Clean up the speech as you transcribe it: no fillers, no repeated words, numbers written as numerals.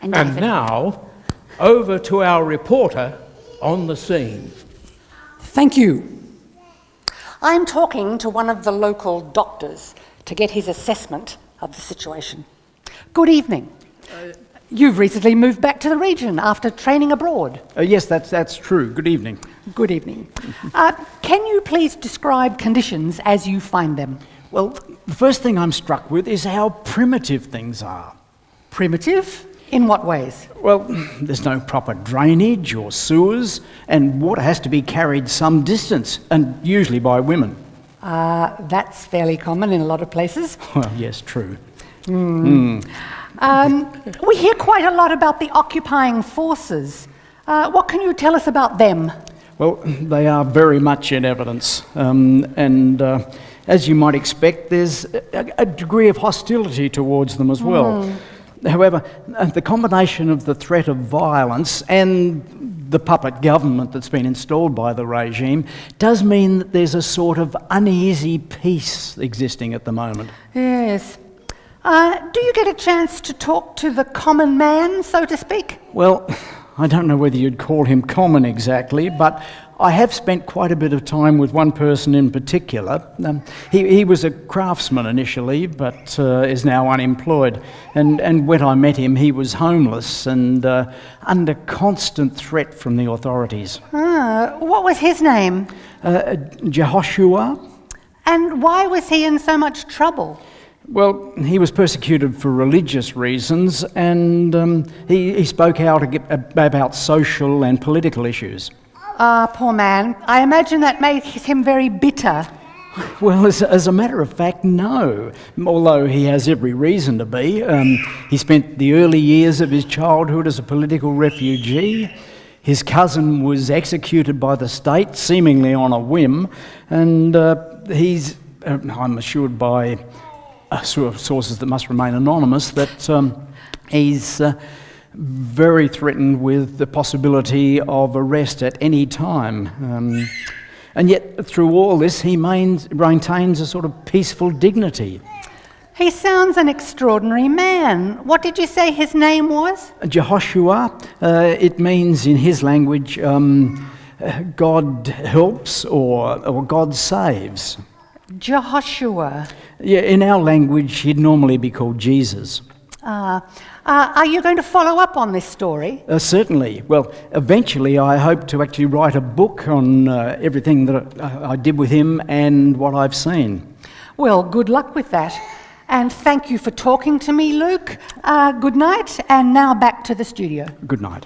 And now, over to our reporter on the scene. Thank you. I'm talking to one of the local doctors to get his assessment of the situation. Good evening. You've recently moved back to the region after training abroad. Yes, that's true. Good evening. Good evening. Can you please describe conditions as you find them? Well, the first thing I'm struck with is how primitive things are. Primitive? In what ways? Well, there's no proper drainage or sewers, and water has to be carried some distance, and usually by women. That's fairly common in a lot of places. Well, yes, true. We hear quite a lot about the occupying forces. What can you tell us about them? Well, they are very much in evidence, and as you might expect, there's a degree of hostility towards them as well. However, the combination of the threat of violence and the puppet government that's been installed by the regime does mean that there's a sort of uneasy peace existing at the moment. Yes. Do you get a chance to talk to the common man, so to speak? Well, I don't know whether you'd call him common exactly, but I have spent quite a bit of time with one person in particular. He was a craftsman initially, but is now unemployed. And when I met him, he was homeless and under constant threat from the authorities. What was his name? Jehoshua. And why was he in so much trouble? Well, he was persecuted for religious reasons, and he spoke out about social and political issues. Poor man. I imagine that makes him very bitter. Well, as a matter of fact, no. Although he has every reason to be. He spent the early years of his childhood as a political refugee. His cousin was executed by the state, seemingly on a whim, and he's, I'm assured by sources that must remain anonymous, that he's very threatened with the possibility of arrest at any time. And yet, through all this, he maintains a sort of peaceful dignity. He sounds an extraordinary man. What did you say his name was? Jehoshua. It means in his language, God helps or God saves. Jehoshua. Yeah, in our language, he'd normally be called Jesus. Are you going to follow up on this story? Certainly. Well, eventually I hope to actually write a book on everything that I did with him and what I've seen. Well, good luck with that. And thank you for talking to me, Luke. Good night, and now back to the studio. Good night.